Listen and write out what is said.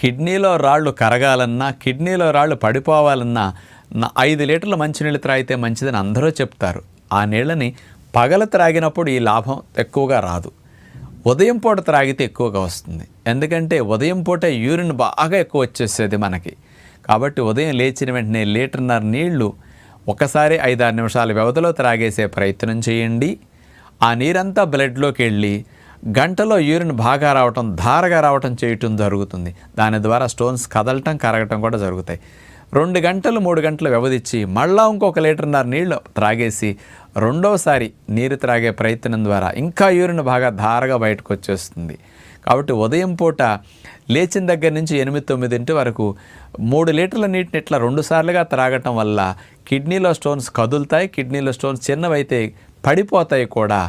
కిడ్నీలో రాళ్ళు కరగాలన్నా, కిడ్నీలో రాళ్ళు పడిపోవాలన్నా 5 లీటర్ల మంచినీళ్ళు త్రాగితే మంచిదని అందరూ చెప్తారు. ఆ నీళ్ళని పగలు త్రాగినప్పుడు ఈ లాభం ఎక్కువగా రాదు. ఉదయం పూట త్రాగితే ఎక్కువగా వస్తుంది. ఎందుకంటే ఉదయం పూట యూరిన్ బాగా ఎక్కువ వచ్చేసేది మనకి. కాబట్టి ఉదయం లేచిన వెంటనే 1.5 లీటర్ నీళ్లు ఒకసారి 5-6 నిమిషాల వ్యవధిలో త్రాగేసే ప్రయత్నం చేయండి. ఆ నీరంతా బ్లడ్లోకి వెళ్ళి గంటలో యూరిన్ బాగా రావటం, ధారగా రావటం చేయటం జరుగుతుంది. దాని ద్వారా స్టోన్స్ కదలటం, కరగటం కూడా జరుగుతాయి. 2 గంటలు 3 గంటలు వ్యవధిచ్చి మళ్ళా ఇంకొక 1.5 లీటర్ నీళ్ళు త్రాగేసి రెండోసారి నీరు త్రాగే ప్రయత్నం ద్వారా ఇంకా యూరిన్ బాగా ధారగా బయటకు వచ్చేస్తుంది. కాబట్టి ఉదయం పూట లేచిన దగ్గర నుంచి 8-9 వరకు 3 లీటర్ల నీటిని ఇట్లా 2 సార్లుగా త్రాగటం వల్ల కిడ్నీలో స్టోన్స్ కదులుతాయి. కిడ్నీలో స్టోన్స్ చిన్నవైతే పడిపోతాయి కూడా.